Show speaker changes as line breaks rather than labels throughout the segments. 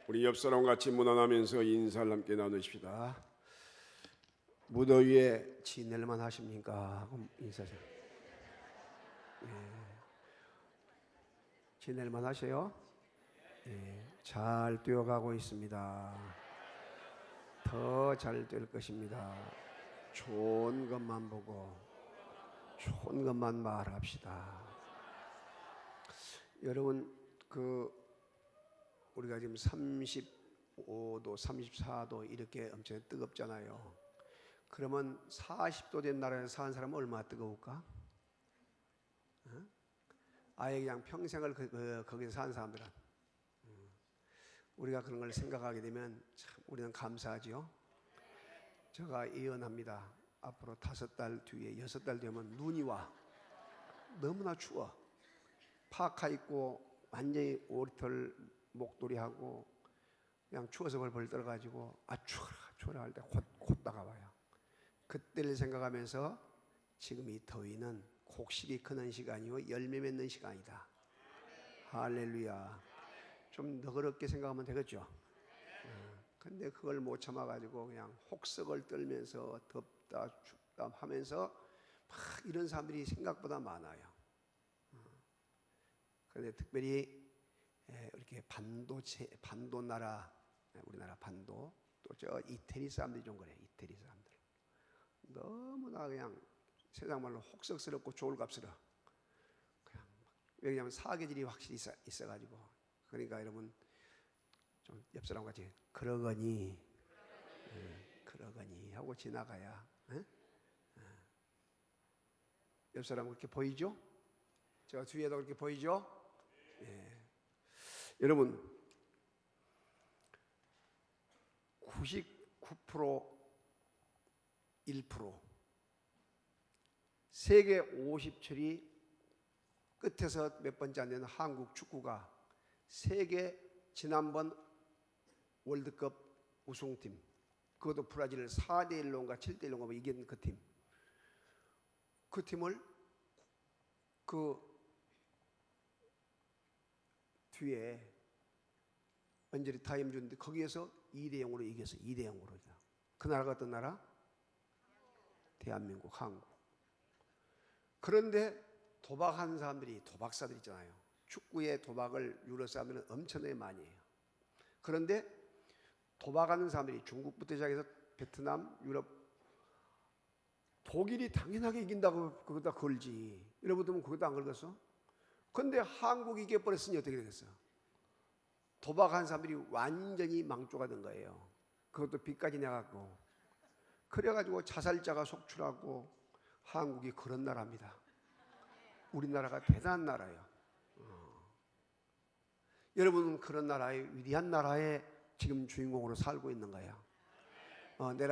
우리 옆 사람 같이 문안하면서 인사를 함께 나누십시다. 무더위에 지낼만 하십니까? 하고 인사 좀. 지낼만 하세요? 잘 뛰어가고 있습니다. 더 잘 될 것입니다. 좋은 것만 보고 좋은 것만 말합시다. 여러분, 우리가 지금 35도, 34도 이렇게 엄청 뜨겁잖아요. 그러면 40도 된 나라에 사는 사람은 얼마나 뜨거울까? 아예 그냥 평생을 거기서 사는 사람들은 우리가 그런 걸 생각하게 되면 참 우리는 감사하지요. 제가 예언합니다. 앞으로 5달 뒤에 6달 되면 눈이 와. 너무나 추워. 파카 입고 완전히 오리털 목도리하고 그냥 추워서 벌벌 떨어가지고 추워라 할 때 곧 다가와요. 그때를 생각하면서 지금 이 더위는 곡식이 크는 시간이요 열매 맺는 시간이다. 할렐루야. 좀 너그럽게 생각하면 되겠죠. 근데 그걸 못 참아가지고 그냥 혹석을 떨면서 덥다 춥다 하면서 막 이런 사람들이 생각보다 많아요. 그런데 특별히 이렇게 반도 나라, 우리나라 반도, 또 저 이태리 사람들이 좀 그래. 이태리 사람들 너무나 그냥 세상 말로 혹석스럽고 조울갑스러. 그냥 왜냐하면 사계절이 확실히 있어가지고. 그러니까 여러분 좀 옆 사람 같이 그러거니 하고 지나가야. 옆 사람 그렇게 보이죠? 저 뒤에도 그렇게 보이죠? 여러분 99% 1% 세계 50철이 끝에서 몇 번째 안 되는 한국 축구가 세계 지난번 월드컵 우승팀, 그것도 브라질을 4대1로인가 7대1로인가 이긴 그 팀, 그 팀을 그 뒤에 언저리 타임 주는데 거기에서 2대0으로 이겼어. 2대0으로. 그 나라가 어떤 나라? 대한민국, 한국. 그런데 도박하는 사람들이, 도박사들 있잖아요. 축구의 도박을 유럽 사람들은 엄청나게 많이 해요. 그런데 도박하는 사람들이 중국부터 시작해서 베트남, 유럽, 독일이 당연하게 이긴다고 거기다 걸지. 여러분들은 거기다 안 걸었어? 그런데 한국이 이겨버렸으니 어떻게 되겠어? 도박하는 사람들이 완전히 망조가 된 거예요. 그것도 빚까지 내갖고. 그래가지고 자살자가 속출하고 한국이 그런 나라입니다. 우리나라가 대단한 나라예요. 여러분은 그런 나라의 위대한 나라에 지금 주인공으로 살고 있는 거예요. 내일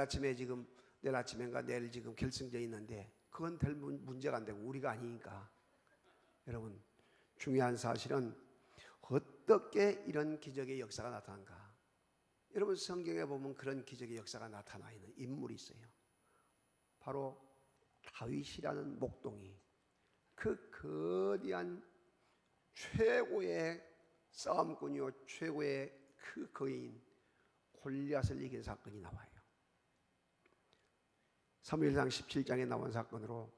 아침인가 내일 지금 결승전 있는데 그건 별 문제가 안 되고 우리가 아니니까. 여러분 중요한 사실은 어떻게 이런 기적의 역사가 나타난가. 여러분 성경에 보면 그런 기적의 역사가 나타나 있는 인물이 있어요. 바로 다윗이라는 목동이 그 거대한 최고의 싸움꾼이요 최고의 그 거인 골리앗을 이긴 사건이 나와요. 사무엘상 17장에 나온 사건으로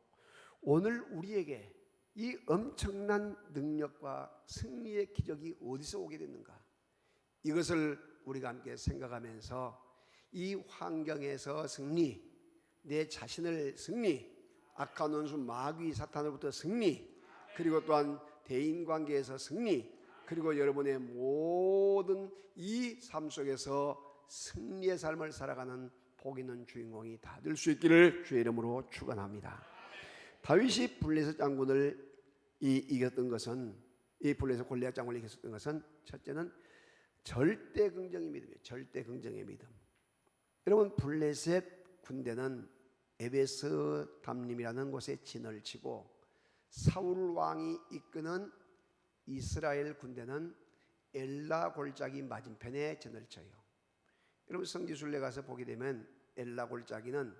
오늘 우리에게 이 엄청난 능력과 승리의 기적이 어디서 오게 됐는가, 이것을 우리가 함께 생각하면서 이 환경에서 승리, 내 자신을 승리, 악한 원수 마귀 사탄으로부터 승리, 그리고 또한 대인관계에서 승리, 그리고 여러분의 모든 이 삶 속에서 승리의 삶을 살아가는 복 있는 주인공이 다 될 수 있기를 주의 이름으로 축원합니다. 다윗이 블레셋 장군을 이겼던 것은, 이 블레셋 골리앗 장군을 이겼던 것은 첫째는 절대 긍정의 믿음이에요. 절대 긍정의 믿음. 여러분 블레셋 군대는 에베스 담림이라는 곳에 진을 치고 사울 왕이 이끄는 이스라엘 군대는 엘라 골짜기 맞은편에 진을 쳐요. 여러분 성지순례 가서 보게 되면 엘라 골짜기는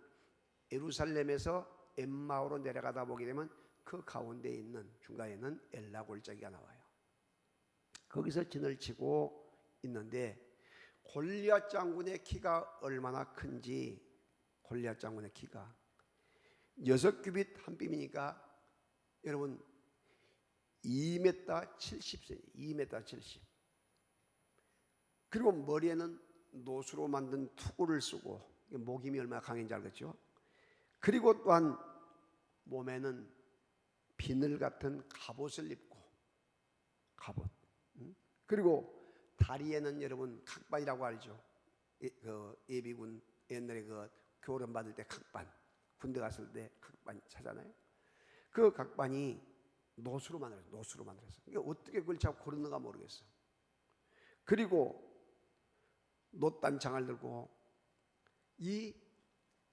예루살렘에서 엠마오로 내려가다 보게 되면 그 가운데 있는 중간에는 엘라 골짜기가 나와요. 거기서 진을 치고 있는데 골리앗 장군의 키가 얼마나 큰지, 골리앗 장군의 키가 6규빗 한 뼘이니까 여러분 2m 70cm, 2m 70. 그리고 머리에는 노수로 만든 투구를 쓰고, 목임이 얼마나 강한지 알겠죠? 그리고 또한 몸에는 비늘 같은 갑옷을 입고, 갑옷. 그리고 다리에는 여러분 각반이라고 알죠? 그 예비군 옛날에 그 교련 받을 때 각반, 군대 갔을 때 각반 차잖아요. 그 각반이 노수로 만들었어요. 노수로 만들었어요. 그러니까 어떻게 그걸 잡고 걸었는가 모르겠어요. 그리고 놋단창을 들고, 이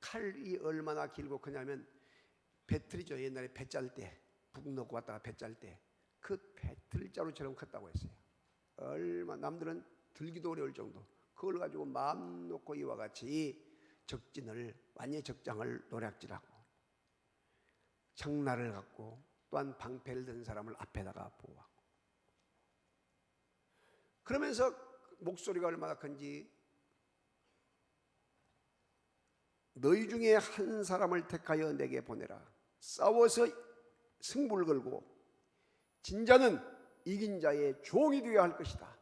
칼이 얼마나 길고 크냐면 배틀이죠. 옛날에 배 짤 때, 북 넣고 왔다가 배 짤 때 그 배틀자루처럼 컸다고 했어요. 얼마 남들은 들기도 어려울 정도. 그걸 가지고 마음 놓고 이와 같이 적진을, 완전히 적장을 노략질하고 청나를 갖고, 또한 방패를 든 사람을 앞에다가 보호하고, 그러면서 목소리가 얼마나 큰지, 너희 중에 한 사람을 택하여 내게 보내라. 싸워서 승부를 걸고 진자는 이긴 자의 종이 되어야 할 것이다.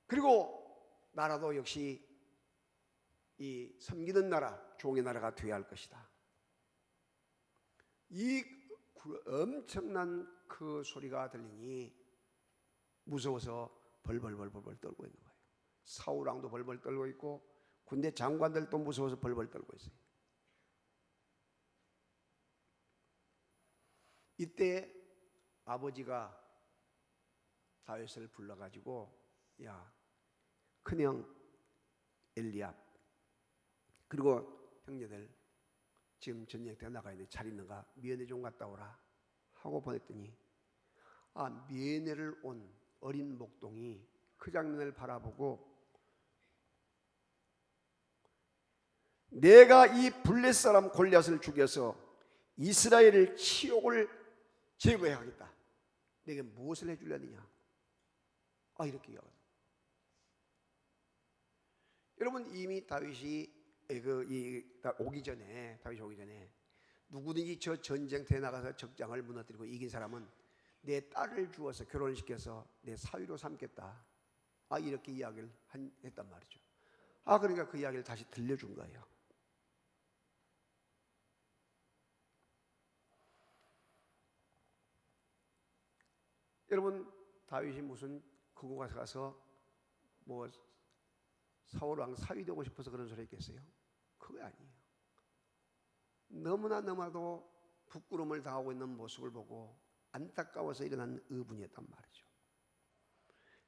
그리고 나라도 역시 이 섬기는 나라, 종의 나라가 되어야 할 것이다. 이 엄청난 그 소리가 들리니 무서워서 벌벌벌벌 떨고 있는 거예요. 사울 왕도 벌벌 떨고 있고 군대 장관들도 무서워서 벌벌 떨고 있어요. 이때 아버지가 다윗을 불러가지고, 야, 큰형 엘리압, 그리고 형제들 지금 전쟁터에 나가 있는데 잘 있는가? 미연에 좀 갔다 오라 하고 보냈더니, 미연에를 온 어린 목동이 그 장면을 바라보고, 내가 이 블레 사람 골리앗을 죽여서 이스라엘을 치욕을 제거해야 하겠다. 내게 무엇을 해주려느냐? 이렇게 이야기합니다. 여러분, 이미 다윗이 오기 전에, 다윗이 오기 전에 누구든지 저 전쟁터에 나가서 적장을 무너뜨리고 이긴 사람은 내 딸을 주어서 결혼시켜서 내 사위로 삼겠다. 이렇게 이야기를 했단 말이죠. 그러니까 그 이야기를 다시 들려준 거예요. 여러분, 다윗이 무슨 그곳 가서 뭐 사울 왕 사위 되고 싶어서 그런 소리 했겠어요? 그거 아니에요. 너무나도 부끄러움을 당하고 있는 모습을 보고 안타까워서 일어난 의분이었단 말이죠.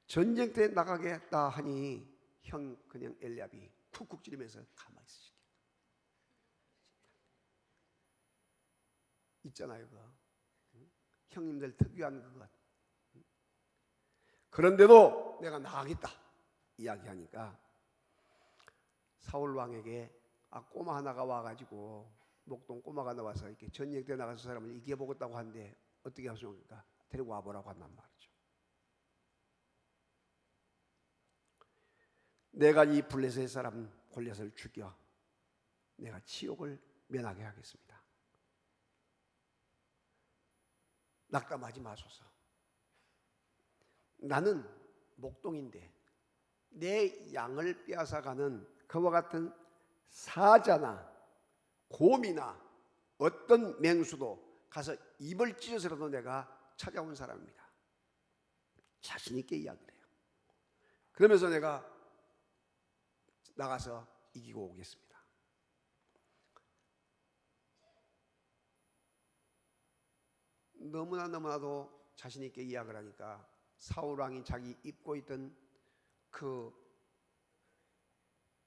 전쟁터에 나가겠다 하니 그냥 엘리압이 쿡쿡 찌르면서 가만히 있으시게 있잖아요. 그거. 형님들 특유한 그것. 그런데도 내가 나가겠다 이야기하니까 사울 왕에게 꼬마 하나가 와가지고, 목동 꼬마가 나와서 이렇게 전쟁터에 나가서 사람을 이겨보겠다고 하는데 어떻게 하십니까? 데리고 와보라고 한단 말이죠. 내가 이 블레셋 사람 골리앗을 죽여 내가 치욕을 면하게 하겠습니다. 낙담하지 마소서. 나는 목동인데 내 양을 빼앗아가는 그와 같은 사자나 곰이나 어떤 맹수도 가서 입을 찢어서라도 내가 찾아온 사람입니다. 자신 있게 이야기를 해요. 그러면서 내가 나가서 이기고 오겠습니다. 너무나도 자신 있게 이야기를 하니까 사울 왕이 자기 입고 있던 그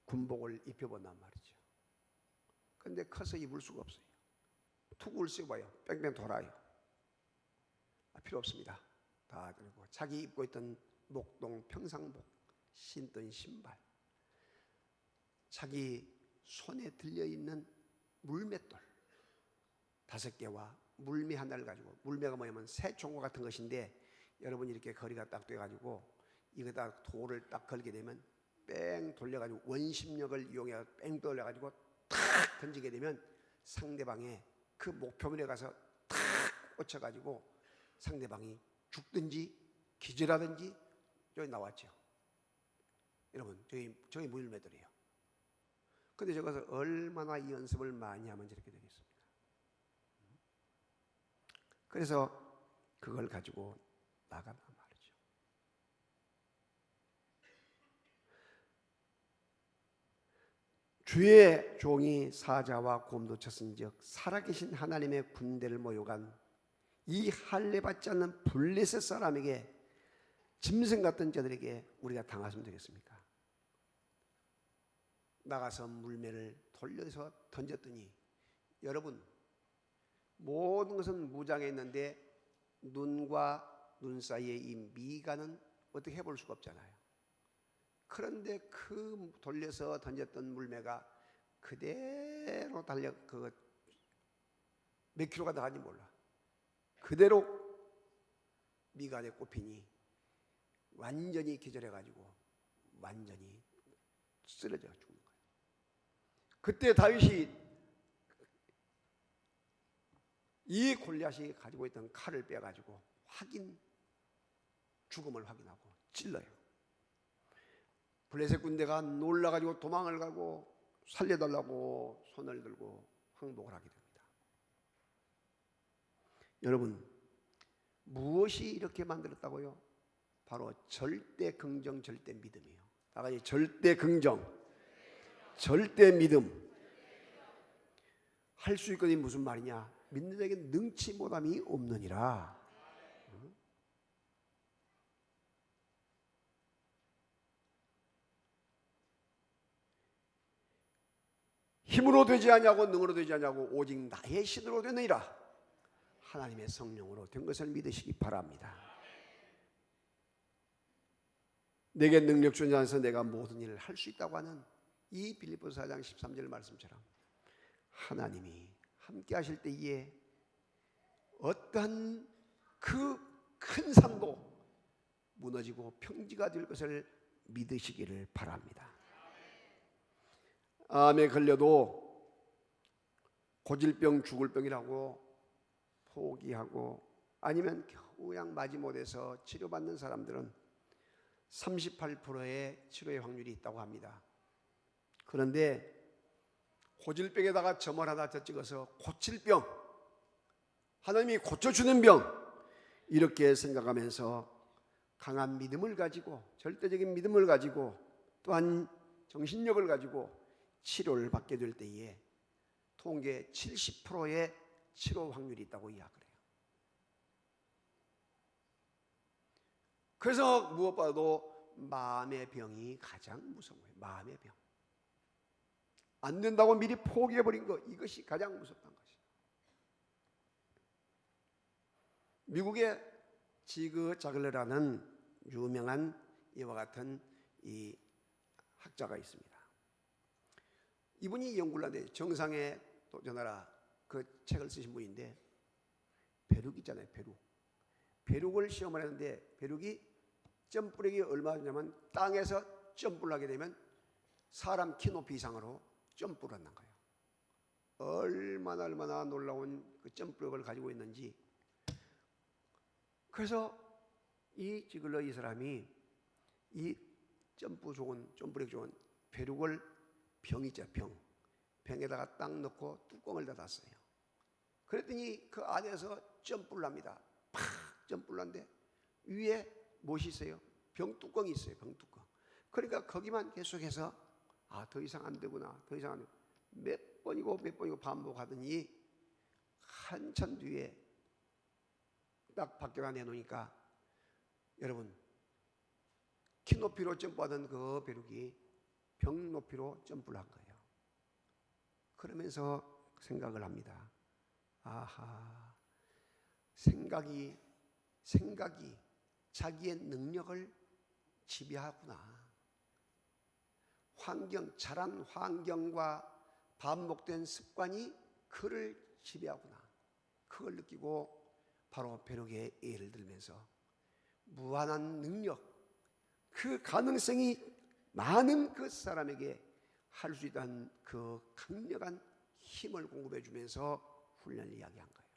군복을 입혀본단 말이죠. 근데 커서 입을 수가 없어요. 투구를 써봐요. 뺑뺑 돌아요. 필요 없습니다. 다 들고 자기 입고 있던 목동 평상복, 신던 신발, 자기 손에 들려있는 물맷돌 5개와 물매 하나를 가지고, 물매가 뭐냐면 새총과 같은 것인데 여러분 이렇게 거리가 딱 돼가지고 이거다 돌을 딱 걸게 되면 뺑 돌려가지고 원심력을 이용해 뺑 돌려가지고 탁 던지게 되면 상대방의 그 목표물에 가서 탁 꽂혀가지고 상대방이 죽든지 기절하든지 여기 나왔죠. 여러분 저희 물매들이에요. 근데 저것을 얼마나 연습을 많이 하면 저렇게 되겠습니까? 그래서 그걸 가지고 나간단 말이죠. 주의 종이 사자와 곰도 쳤은즉 살아계신 하나님의 군대를 모여간 이 할례 받지 않는 블레셋 사람에게 짐승 같은 자들에게 우리가 당하시면 되겠습니까? 나가서 물매를 돌려서 던졌더니 여러분 모든 것은 무장해 있는데 눈과 눈 사이에 이 미간은 어떻게 해볼 수가 없잖아요. 그런데 그 돌려서 던졌던 물매가 그대로 달려 몇 킬로가 나가는지 몰라. 그대로 미간에 꼽히니 완전히 기절해가지고 완전히 쓰러져 죽는 거예요. 그때 다윗이 이 골리앗이 가지고 있던 칼을 빼가지고 죽음을 확인하고 찔러요. 블레셋 군대가 놀라가지고 도망을 가고 살려달라고 손을 들고 항복을 하게 됩니다. 여러분 무엇이 이렇게 만들었다고요? 바로 절대 긍정, 절대 믿음이에요. 다 같이 절대 긍정, 절대 믿음. 할 수 있거든요. 무슨 말이냐? 믿는 자에게 능치 못함이 없느니라. 힘으로 되지 않냐고 능으로 되지 않냐고 오직 나의 신으로 되느니라. 하나님의 성령으로 된 것을 믿으시기 바랍니다. 내게 능력 주는 자에서 내가 모든 일을 할 수 있다고 하는 이 빌립보서 4장 13절 말씀처럼 하나님이 함께 하실 때에 어떠한 그 큰 산도 무너지고 평지가 될 것을 믿으시기를 바랍니다. 암에 걸려도 고질병 죽을 병이라고 포기하고 아니면 겨우양 마지못해서 치료받는 사람들은 38%의 치료의 확률이 있다고 합니다. 그런데 고질병에다가 점을 하나 더 찍어서 고칠 병, 하나님이 고쳐주는 병 이렇게 생각하면서 강한 믿음을 가지고 절대적인 믿음을 가지고 또한 정신력을 가지고 치료를 받게 될 때에 통계 70%의 치료 확률이 있다고 이야기를 해요. 그래서 무엇보다도 마음의 병이 가장 무서운 거예요. 마음의 병. 안 된다고 미리 포기해버린 것, 이것이 가장 무섭다는 것이에요. 미국의 지그 자글러라는 유명한 이와 같은 이 학자가 있습니다. 이분이 연구를 하는데 정상에 도전하라 그 책을 쓰신 분인데 벼룩 있잖아요. 벼룩을 시험을 했는데 벼룩이 점프력이 얼마냐면 땅에서 점프를 하게 되면 사람 키 높이 이상으로 점프를 한다는 거예요. 얼마나 놀라운 그 점프력을 가지고 있는지. 그래서 이 지글러 이 사람이 이 점프력 좋은 벼룩을 병 있죠. 병에다가 딱 넣고 뚜껑을 닫았어요. 그랬더니 그 안에서 점프를 합니다. 팍 점프를 하는데 위에 무엇이 있어요? 병 뚜껑이 있어요. 병 뚜껑. 그러니까 거기만 계속해서 더 이상 안 되구나. 더 이상 안 돼. 몇 번이고 반복하더니 한참 뒤에 딱 밖에가 내놓으니까 여러분 키 높이로 점프하던 그 벼룩이 병 높이로 점프를 한 거예요. 그러면서 생각을 합니다. 아하, 생각이 자기의 능력을 지배하구나. 자란 환경과 반복된 습관이 그를 지배하구나. 그걸 느끼고 바로 벼룩의 예를 들면서 무한한 능력, 그 가능성이 많은 그 사람에게 할 수 있다는 그 강력한 힘을 공급해 주면서 훈련을 이야기한 거예요.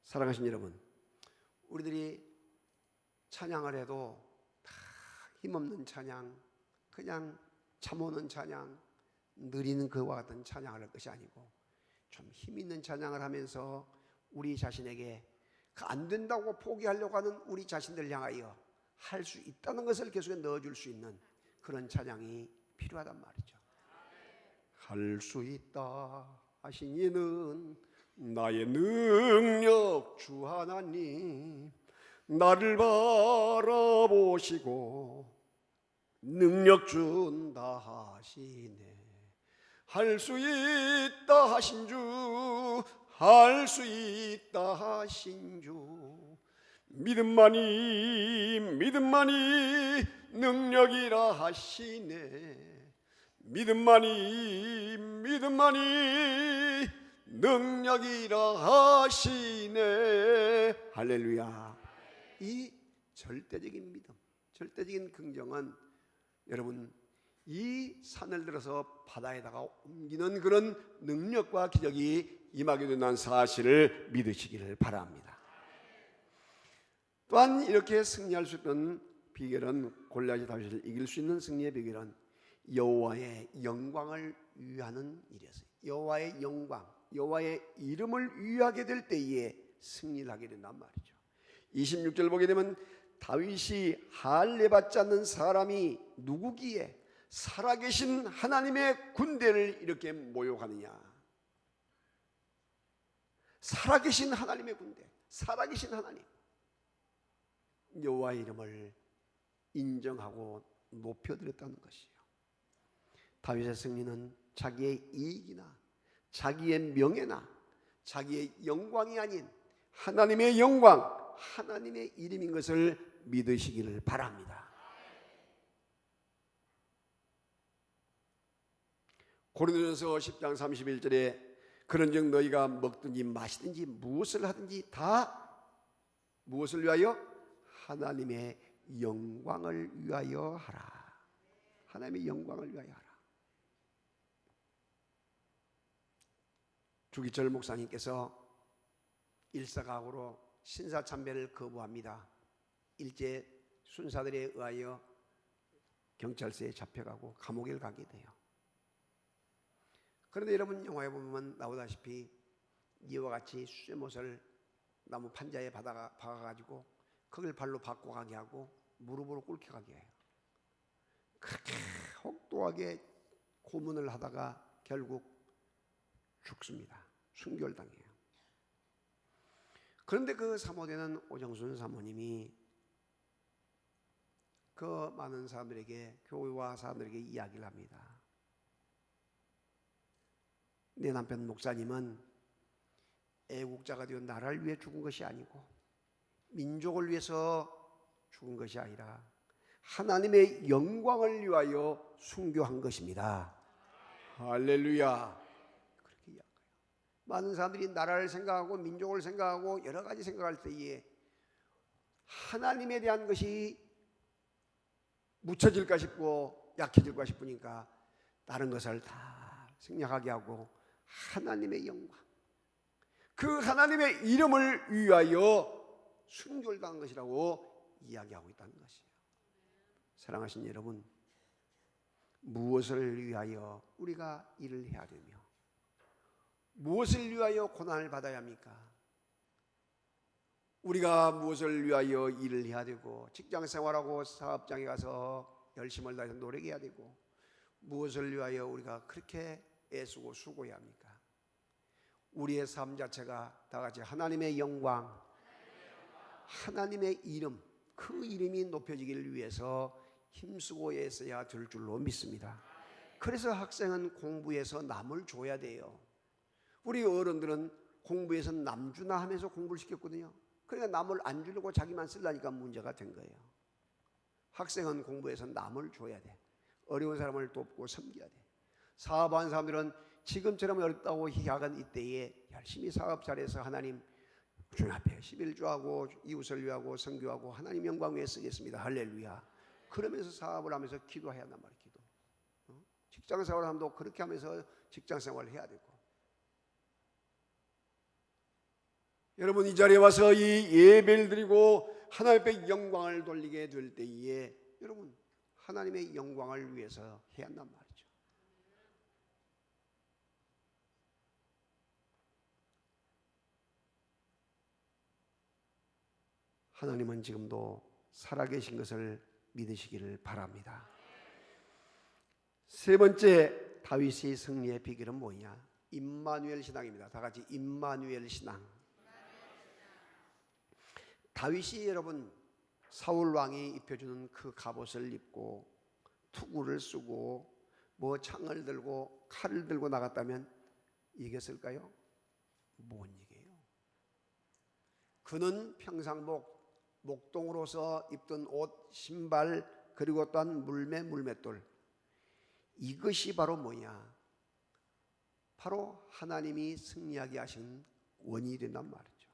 사랑하신 여러분, 우리들이 찬양을 해도 다 힘없는 찬양, 그냥 잠오는 찬양, 느리는 그와 같은 찬양을 할 것이 아니고 좀 힘있는 찬양을 하면서 우리 자신에게 그 안 된다고 포기하려고 하는 우리 자신들 향하여 할 수 있다는 것을 계속해 넣어줄 수 있는 그런 찬양이 필요하단 말이죠. 할 수 있다 하신 이는 나의 능력 주 하나님, 나를 바라보시고 능력 준다 하시네. 할 수 있다 하신 주, 할 수 있다 하신 주, 믿음만이 믿음만이 능력이라 하시네. 믿음만이 믿음만이 능력이라 하시네. 할렐루야. 이 절대적인 믿음, 절대적인 긍정은 여러분 이 산을 들어서 바다에다가 옮기는 그런 능력과 기적이 임하게 된다는 사실을 믿으시기를 바랍니다. 또한 이렇게 승리할 수 있는 비결은, 골리앗이 다윗을 이길 수 있는 승리의 비결은 여호와의 영광을 위하는 일이었어요. 여호와의 영광, 여호와의 이름을 위하게 될 때에 승리를 하게 된단 말이죠. 26절 보게 되면 다윗이 할례받지 않는 사람이 누구기에 살아계신 하나님의 군대를 이렇게 모욕하느냐. 살아계신 하나님의 군대, 살아계신 하나님, 여호와의 이름을 인정하고 높여드렸다는 것이요. 다윗의 승리는 자기의 이익이나 자기의 명예나 자기의 영광이 아닌 하나님의 영광, 하나님의 이름인 것을 믿으시기를 바랍니다. 고린도전서 10장 31절에 그런즉 너희가 먹든지 마시든지 무엇을 하든지 다 무엇을 위하여? 하나님의 영광을 위하여 하라. 하나님의 영광을 위하여 하라. 주기철 목사님께서 일사각오로 신사참배를 거부합니다. 일제 순사들에 의하여 경찰서에 잡혀가고 감옥에 가게 돼요. 그런데 여러분 영화에 보면 나오다시피 이와 같이 쇠못을 나무 판자에 박아가지고 그걸 발로 바꿔 가게 하고 무릎으로 꿇게 가게 해요. 그렇게 혹독하게 고문을 하다가 결국 죽습니다. 순교를 당해요. 그런데 그 사모되는 오정순 사모님이 그 많은 사람들에게, 교회와 사람들에게 이야기를 합니다. 내 남편 목사님은 애국자가 되어 나라를 위해 죽은 것이 아니고 민족을 위해서 죽은 것이 아니라 하나님의 영광을 위하여 순교한 것입니다. 할렐루야. 그렇게 이야기해요. 많은 사람들이 나라를 생각하고 민족을 생각하고 여러 가지 생각할 때에 하나님에 대한 것이 묻혀질까 싶고 약해질까 싶으니까 다른 것을 다 생략하게 하고 하나님의 영광, 그 하나님의 이름을 위하여 순교를 당한 것이라고 이야기하고 있다는 것이에요. 사랑하신 여러분, 무엇을 위하여 우리가 일을 해야 되며 무엇을 위하여 고난을 받아야 합니까? 우리가 무엇을 위하여 일을 해야 되고 직장 생활하고 사업장에 가서 열심을 다해서 노력해야 되고 무엇을 위하여 우리가 그렇게 애쓰고 수고해야 합니까? 우리의 삶 자체가 다 같이 하나님의 영광, 하나님의 이름, 그 이름이 높여지기를 위해서 힘쓰고 애써야 될 줄로 믿습니다. 그래서 학생은 공부해서 남을 줘야 돼요. 우리 어른들은 공부해서 남 주나 하면서 공부를 시켰거든요. 그러니까 남을 안 주려고 자기만 쓰려니까 문제가 된 거예요. 학생은 공부해서 남을 줘야 돼. 어려운 사람을 돕고 섬겨야 돼. 사업하는 사람들은 지금처럼 어렵다고 희약한 이때에 열심히 사업 잘해서 하나님 주님 앞에 11조하고 이웃을 위하고 선교하고 하나님 영광 위해 쓰겠습니다. 할렐루야. 그러면서 사업을 하면서 기도해야 한단 말이에요. 기도. 직장 생활을 하면도 그렇게 하면서 직장 생활을 해야 되고. 여러분 이 자리에 와서 이 예배를 드리고 하나님 앞에 영광을 돌리게 될 때에 여러분 하나님의 영광을 위해서 해야 한단 말이죠. 하나님은 지금도 살아계신 것을 믿으시기를 바랍니다. 세 번째 다윗의 승리의 비결은 뭐냐? 임마누엘 신앙입니다. 다 같이 임마누엘 신앙. 다윗이 여러분 사울 왕이 입혀주는 그 갑옷을 입고 투구를 쓰고 뭐 창을 들고 칼을 들고 나갔다면 이겼을까요? 못 이겨요. 그는 평상복 목동으로서 입던 옷, 신발 그리고 또한 물맷돌 이것이 바로 뭐냐? 바로 하나님이 승리하게 하신 원인이 된단 말이죠.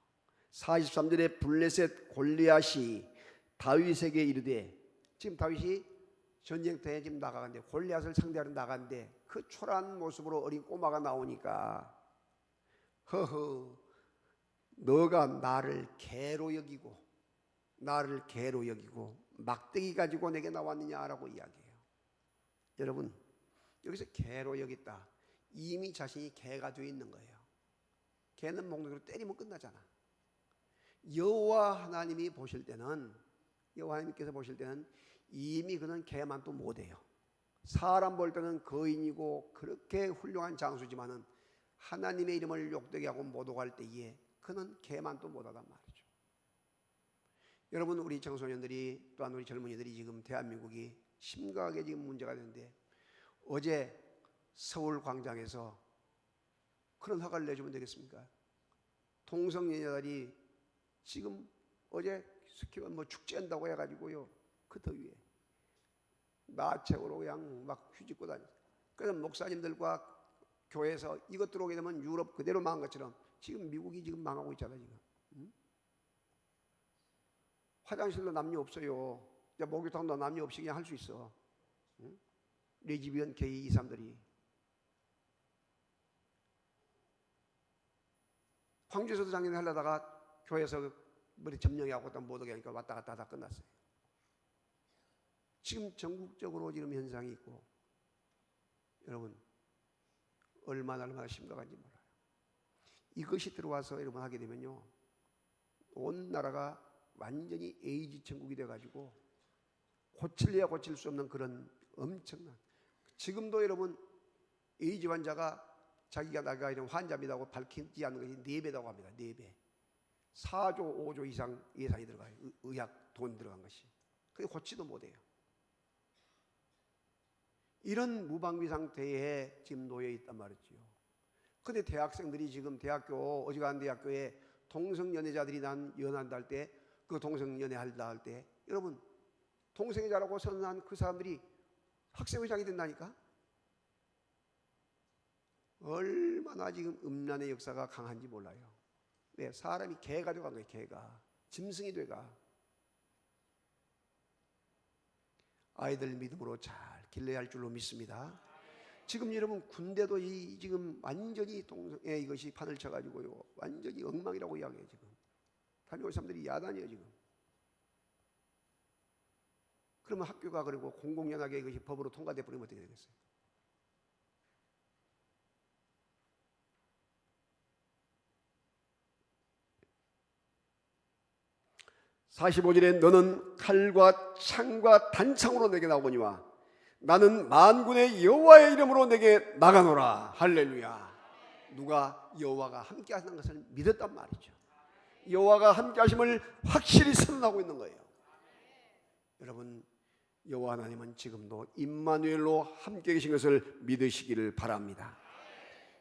43절에 블레셋 골리앗이 다윗에게 이르되 지금 다윗이 전쟁터에 지금 나가는데 골리앗을 상대하러 나가는데 그 초라한 모습으로 어린 꼬마가 나오니까 허허 너가 나를 개로 여기고 막대기 가지고 내게 나왔느냐라고 이야기해요. 여러분 여기서 개로 여겼다. 이미 자신이 개가 되어 있는 거예요. 개는 몽둥이로 때리면 끝나잖아. 여호와 하나님이 보실 때는 여호와 하나님께서 보실 때는 이미 그는 개만 또 못해요. 사람 볼 때는 거인이고 그렇게 훌륭한 장수지만은 하나님의 이름을 욕되게 하고 모독할 때에 그는 개만 또 못하단 말이죠. 여러분 우리 청소년들이 또한 우리 젊은이들이 지금 대한민국이 심각하게 지금 문제가 되는데 어제 서울 광장에서 그런 허가를 내주면 되겠습니까? 동성연애자들이 지금 어제 뭐 축제한다고 해가지고요 그 더위에 나책으로 그냥 막 휘짓고 다녔어요. 그래서 목사님들과 교회에서 이것 들어오게 되면 유럽 그대로 망한 것처럼 지금 미국이 지금 망하고 있잖아요. 지금 화장실도 남녀 없어요. 목욕탕도 남녀 없이 그냥 할 수 있어. 레즈비언 게이 이 사람들이 광주에서도 작년에 하려다가 교회에서 머리 점령하고 또 못오게 하니까 왔다 갔다 하다 끝났어요. 지금 전국적으로 지금 현상이 있고 여러분 얼마나 심각한지 몰라요. 이것이 들어와서 여러분 하게 되면요 온 나라가 완전히 에이즈 천국이 돼가지고 고칠래야 고칠 수 없는 그런 엄청난 지금도 여러분 에이즈 환자가 자기가 나가 이런 환자입니다고 밝히지 않는 것이 4배라고 합니다. 4배 4조 5조 이상 예산이 들어가요. 의학 돈 들어간 것이. 그게 고치도 못해요. 이런 무방비 상태에 지금 놓여 있단 말이죠. 근데 대학생들이 지금 대학교 어지간한 대학교에 동성연애자들이 연한다 할 때 그 동성연애한다 할 때 여러분 동성애자라고 선언한 그 사람들이 학생회장이 된다니까. 얼마나 지금 음란의 역사가 강한지 몰라요. 왜? 사람이 개가 돼간 거예요. 개가 짐승이 돼가. 아이들 믿음으로 잘 길러야 할 줄로 믿습니다. 지금 여러분 군대도 지금 완전히 동성애 이것이 판을 쳐가지고요 완전히 엉망이라고 이야기해요. 지금 다니고 사람들이 야단이에요 지금. 그러면 학교가 그리고 공공연하게 이것이 법으로 통과돼 버리면 어떻게 되겠어요? (45절에) 너는 칼과 창과 단창으로 내게 나오거니와 나는 만군의 여호와의 이름으로 내게 나가노라. 할렐루야. 누가? 여호와가 함께 하시는 것을 믿었단 말이죠. 여호와가 함께 하심을 확실히 선언하고 있는 거예요. 여러분 여호와 하나님은 지금도 임마누엘로 함께 계신 것을 믿으시기를 바랍니다.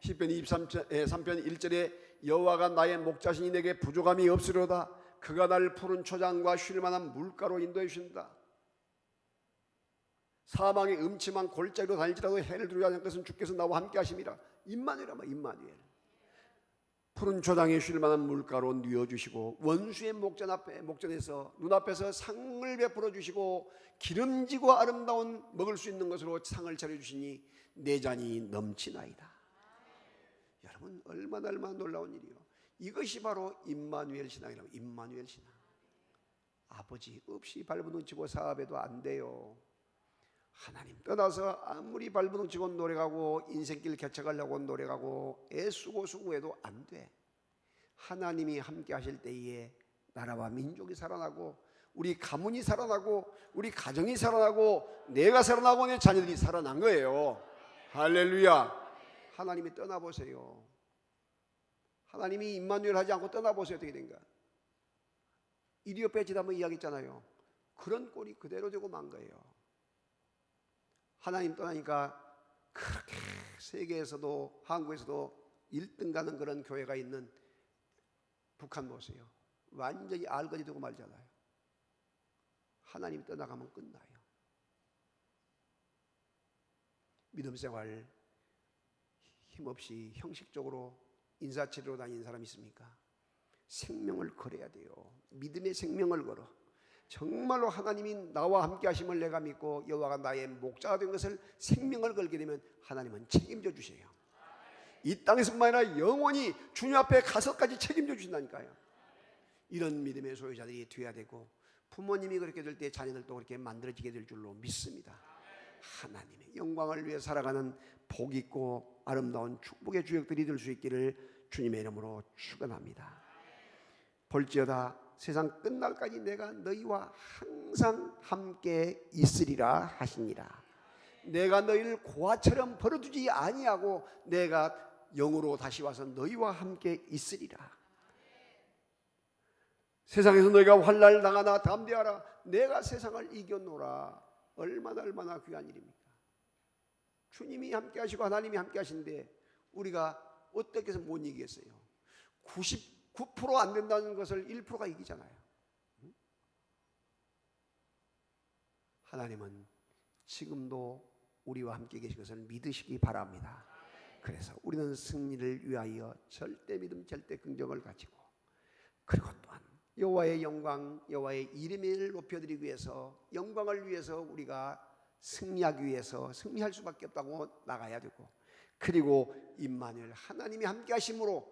시편 23편 1절에 여호와가 나의 목자시니 내게 부족함이 없으려다. 그가 나를 푸른 초장과 쉴만한 물가로 인도해 주신다. 사망의 음침한 골짜기로 다닐지라도 해를 두려워하지 않는 것은 주께서 나와 함께 하심이라. 임마누엘이라. 임마누엘. 푸른 초장에 쉴 만한 물가로 뉘어주시고 원수의 목전에서 눈앞에서 상을 베풀어 주시고 기름지고 아름다운 먹을 수 있는 것으로 상을 차려주시니 내 잔이 넘치나이다. 여러분, 얼마나 놀라운 일이요. 이것이 바로 임마누엘 신앙이라고. 임마누엘 신앙. 아버지 없이 발버둥치고 사업해도 안 돼요. 하나님 떠나서 아무리 발버둥치고 노력하고 인생길 개척하려고 노력하고 애쓰고 수고해도 안 돼. 하나님이 함께 하실 때에 나라와 민족이 살아나고 우리 가문이 살아나고 우리 가정이 살아나고 내가 살아나고 내 자녀들이 살아난 거예요. 할렐루야. 하나님이 떠나보세요. 하나님이 임마누엘 하지 않고 떠나보세요. 어떻게 된가? 이리오 빼지다 한번 이야기했잖아요. 그런 꼴이 그대로 되고 만 거예요. 하나님 떠나니까 그렇게 세계에서도 한국에서도 1등 가는 그런 교회가 있는 북한 보세요. 완전히 알거지 되고 말잖아요. 하나님 떠나가면 끝나요. 믿음 생활 힘없이 형식적으로 인사치레로 다니는 사람이 있습니까? 생명을 걸어야 돼요. 믿음의 생명을 걸어. 정말로 하나님이 나와 함께 하심을 내가 믿고 여호와가 나의 목자가 된 것을 생명을 걸게 되면 하나님은 책임져 주세요. 이 땅에서뿐만 아니라 영원히 주님 앞에 가서까지 책임져 주신다니까요. 이런 믿음의 소유자들이 되어야 되고 부모님이 그렇게 될 때 자녀들도 그렇게 만들어지게 될 줄로 믿습니다. 하나님의 영광을 위해 살아가는 복 있고 아름다운 축복의 주역들이 될 수 있기를 주님의 이름으로 축원합니다. 볼지어다 세상 끝날까지 내가 너희와 항상 함께 있으리라 하시니라. 내가 너희를 고아처럼 버려두지 아니하고 내가 영으로 다시 와서 너희와 함께 있으리라. 세상에서 너희가 환난을 당하나 담대하라. 내가 세상을 이겨노라. 얼마나 귀한 일입니까? 주님이 함께 하시고 하나님이 함께 하신데 우리가 어떻게 해서 못 이기겠어요? 99% 안 된다는 것을 1%가 이기잖아요. 하나님은 지금도 우리와 함께 계신 것을 믿으시기 바랍니다. 그래서 우리는 승리를 위하여 절대 믿음, 절대 긍정을 가지고 그리고 또한 여호와의 영광, 여호와의 이름을 높여드리기 위해서 영광을 위해서 우리가 승리하기 위해서 승리할 수밖에 없다고 나가야 되고 그리고 임마누엘 하나님이 함께 하심으로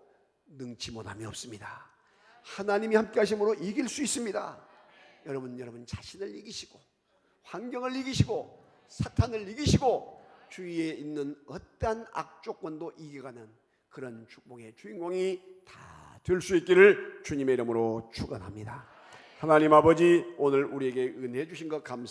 능치 못함이 없습니다. 하나님이 함께 하심으로 이길 수 있습니다. 여러분 자신을 이기시고 환경을 이기시고 사탄을 이기시고 주위에 있는 어떠한 악조건도 이겨가는 그런 축복의 주인공이 다 될 수 있기를 주님의 이름으로 축원합니다. 하나님 아버지, 오늘 우리에게 은혜 주신 것 감사합니다.